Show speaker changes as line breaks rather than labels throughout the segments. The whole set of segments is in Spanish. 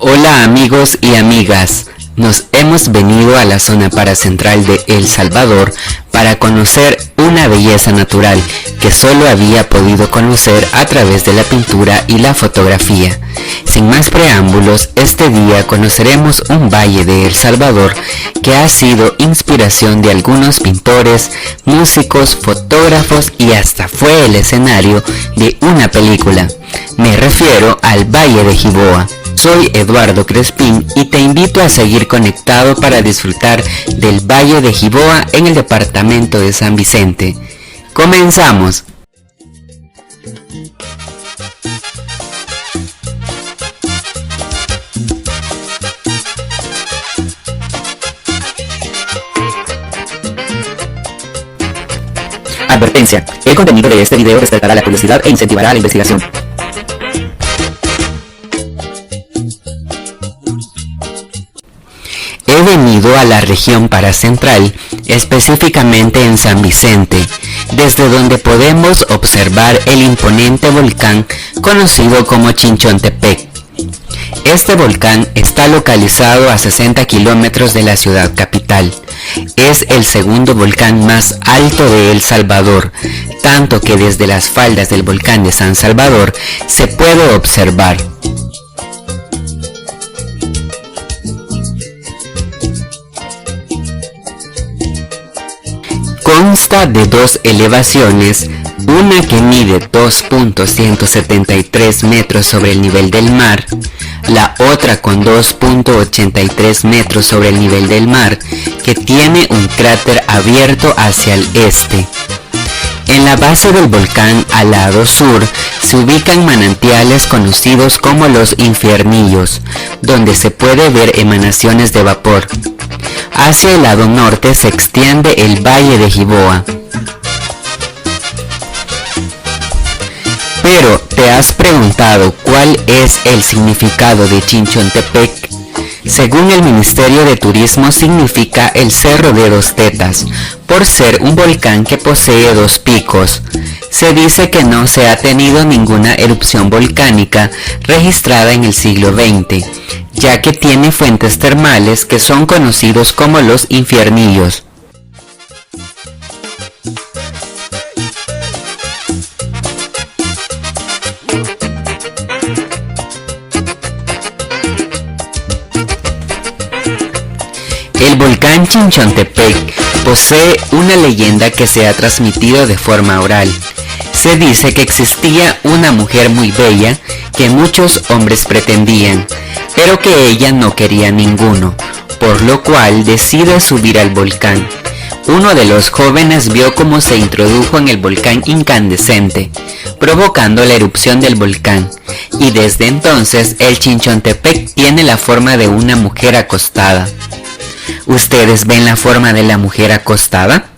Hola amigos y amigas, nos hemos venido a la zona paracentral de El Salvador para conocer una belleza natural que solo había podido conocer a través de la pintura y la fotografía. Sin más preámbulos, este día conoceremos un valle de El Salvador que ha sido inspiración de algunos pintores, músicos, fotógrafos y hasta fue el escenario de una película. Me refiero al Valle de Jiboa. Soy Eduardo Crespín y te invito a seguir conectado para disfrutar del Valle de Jiboa en el departamento de San Vicente. ¡Comenzamos! Advertencia: el contenido de este video despertará la curiosidad e incentivará la investigación. He venido a la región paracentral, específicamente en San Vicente, desde donde podemos observar el imponente volcán conocido como Chinchontepec. Este volcán está localizado a 60 kilómetros de la ciudad capital. Es el segundo volcán más alto de El Salvador, tanto que desde las faldas del volcán de San Salvador se puede observar. Consta de dos elevaciones, una que mide 2.173 metros sobre el nivel del mar, la otra con 2.83 metros sobre el nivel del mar, que tiene un cráter abierto hacia el este. En la base del volcán, al lado sur, se ubican manantiales conocidos como los Infiernillos, donde se puede ver emanaciones de vapor. Hacia el lado norte se extiende el Valle de Jiboa. Pero, ¿te has preguntado cuál es el significado de Chinchontepec? Según el Ministerio de Turismo, significa el Cerro de Dos Tetas, por ser un volcán que posee dos picos. Se dice que no se ha tenido ninguna erupción volcánica registrada en el siglo XX, ya que tiene fuentes termales que son conocidos como los Infiernillos. El volcán Chinchontepec posee una leyenda que se ha transmitido de forma oral. Se dice que existía una mujer muy bella que muchos hombres pretendían, pero que ella no quería ninguno, por lo cual decide subir al volcán. Uno de los jóvenes vio cómo se introdujo en el volcán incandescente, provocando la erupción del volcán, y desde entonces el Chinchontepec tiene la forma de una mujer acostada. ¿Ustedes ven la forma de la mujer acostada?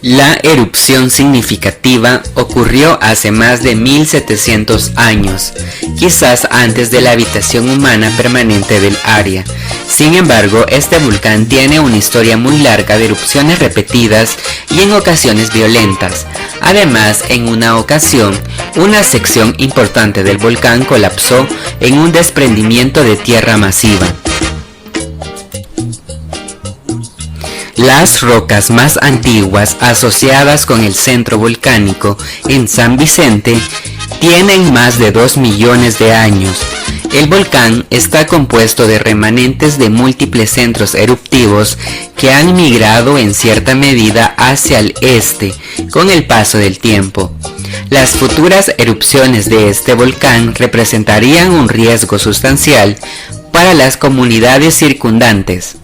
La erupción significativa ocurrió hace más de 1700 años, quizás antes de la habitación humana permanente del área. Sin embargo, este volcán tiene una historia muy larga de erupciones repetidas y en ocasiones violentas. Además, en una ocasión, una sección importante del volcán colapsó en un desprendimiento de tierra masiva. Las rocas más antiguas asociadas con el centro volcánico en San Vicente tienen más de 2 millones de años. El volcán está compuesto de remanentes de múltiples centros eruptivos que han migrado en cierta medida hacia el este con el paso del tiempo. Las futuras erupciones de este volcán representarían un riesgo sustancial para las comunidades circundantes.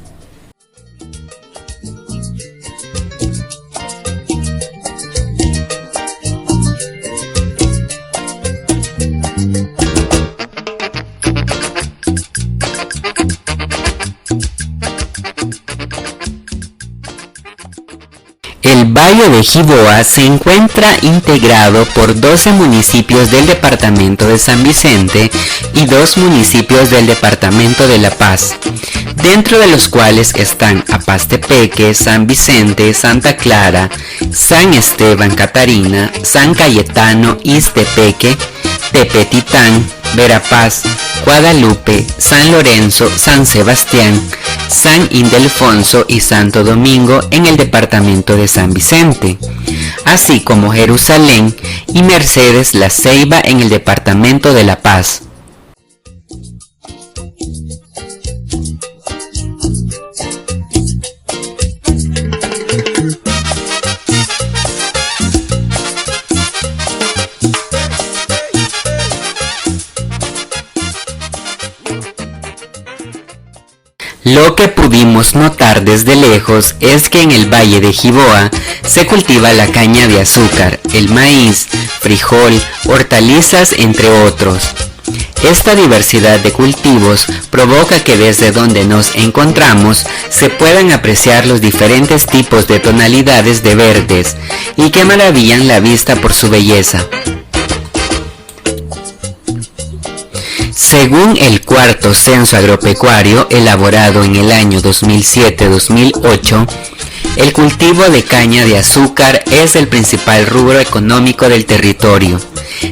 El Valle de Jiboa se encuentra integrado por 12 municipios del departamento de San Vicente y 2 municipios del departamento de La Paz, dentro de los cuales están Apastepeque, San Vicente, Santa Clara, San Esteban Catarina, San Cayetano, Ixtepeque, Tepetitán, Verapaz, Guadalupe, San Lorenzo, San Sebastián, San Ildefonso y Santo Domingo en el departamento de San Vicente, así como Jerusalén y Mercedes La Ceiba en el departamento de La Paz. Lo que pudimos notar desde lejos es que en el Valle de Jiboa se cultiva la caña de azúcar, el maíz, frijol, hortalizas, entre otros. Esta diversidad de cultivos provoca que desde donde nos encontramos se puedan apreciar los diferentes tipos de tonalidades de verdes y que maravillan la vista por su belleza. Según el cuarto censo agropecuario elaborado en el año 2007-2008, el cultivo de caña de azúcar es el principal rubro económico del territorio.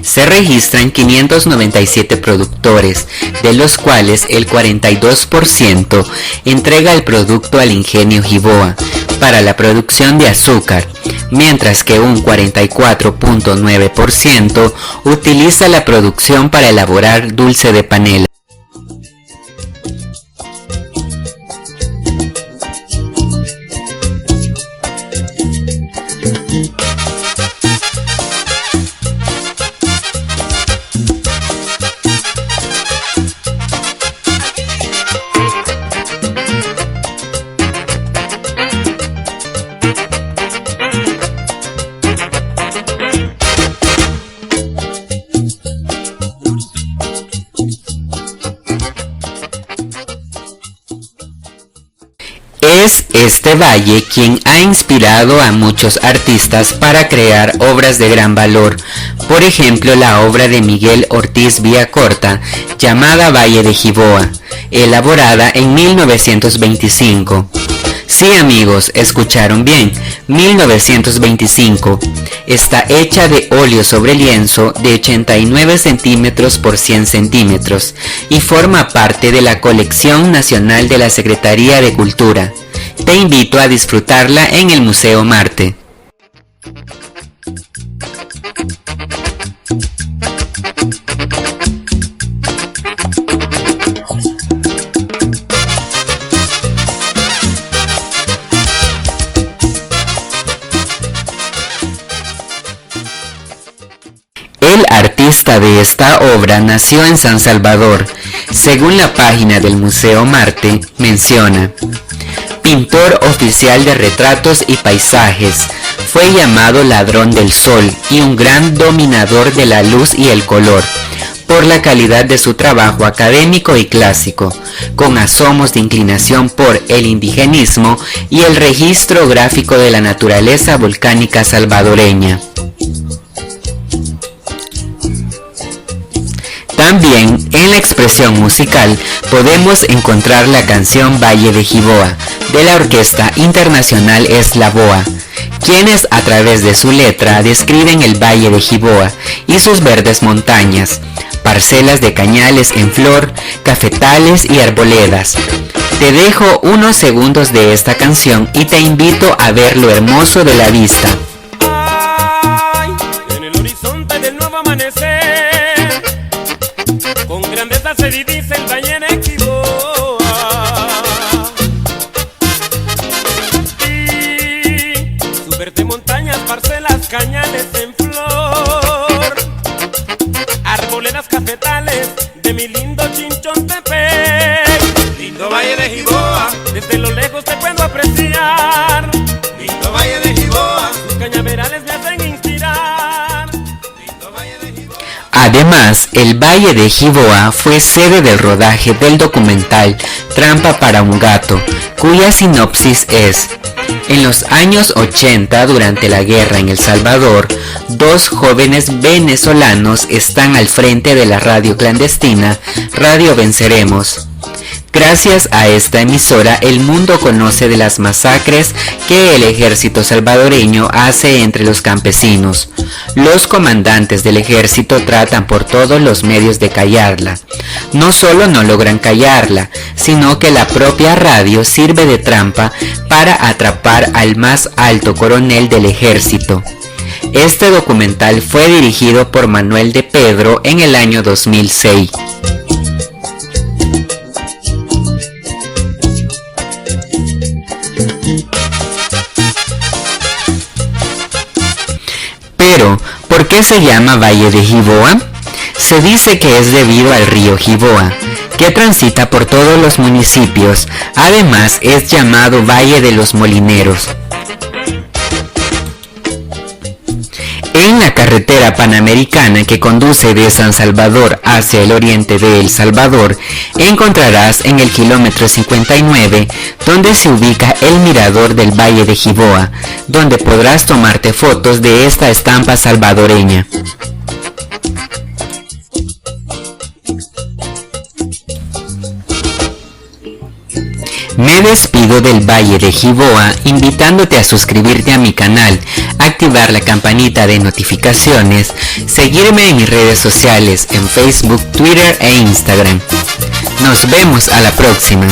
Se registran 597 productores, de los cuales el 42% entrega el producto al ingenio Jiboa para la producción de azúcar, mientras que un 44.9% utiliza la producción para elaborar dulce de panela. Es este valle quien ha inspirado a muchos artistas para crear obras de gran valor, por ejemplo la obra de Miguel Ortiz Villacorta llamada Valle de Jiboa, elaborada en 1925. Sí amigos, escucharon bien, 1925. Está hecha de óleo sobre lienzo de 89 centímetros por 100 centímetros y forma parte de la colección nacional de la Secretaría de Cultura. Te invito a disfrutarla en el Museo Marte. El artista de esta obra nació en San Salvador. Según la página del Museo Marte, menciona: pintor oficial de retratos y paisajes, fue llamado ladrón del sol y un gran dominador de la luz y el color, por la calidad de su trabajo académico y clásico, con asomos de inclinación por el indigenismo y el registro gráfico de la naturaleza volcánica salvadoreña. También en la expresión musical podemos encontrar la canción Valle de Jiboa de la Orquesta Internacional Eslavoa, quienes a través de su letra describen el Valle de Jiboa y sus verdes montañas, parcelas de cañales en flor, cafetales y arboledas. Te dejo unos segundos de esta canción y te invito a ver lo hermoso de la vista.
Ay, en el horizonte del nuevo amanecer, con grandeza se divisa el Valle de Jiboa. Y sus verdes montañas, parcelas, cañales en flor, arboledas, cafetales de mi lindo Chinchontepec. Lindo Valle de Jiboa, desde lo lejos te puedo apreciar. Lindo Valle de Jiboa, sus cañaverales me hacen inspirar. Lindo Valle de Jiboa.
Además, el Valle de Jiboa fue sede del rodaje del documental Trampa para un gato, cuya sinopsis es: En los años 80, durante la guerra en El Salvador, dos jóvenes venezolanos están al frente de la radio clandestina Radio Venceremos. Gracias a esta emisora, el mundo conoce de las masacres que el ejército salvadoreño hace entre los campesinos. Los comandantes del ejército tratan por todos los medios de callarla. No solo no logran callarla, sino que la propia radio sirve de trampa para atrapar al más alto coronel del ejército. Este documental fue dirigido por Manuel de Pedro en el año 2006. Pero, ¿por qué se llama Valle de Jiboa? Se dice que es debido al río Jiboa, que transita por todos los municipios. Además, es llamado Valle de los Molineros. En la carretera panamericana que conduce de San Salvador hacia el oriente de El Salvador, encontrarás en el kilómetro 59, donde se ubica el mirador del Valle de Jiboa, donde podrás tomarte fotos de esta estampa salvadoreña. Me despido del Valle de Jiboa invitándote a suscribirte a mi canal, activar la campanita de notificaciones, seguirme en mis redes sociales en Facebook, Twitter e Instagram. Nos vemos a la próxima.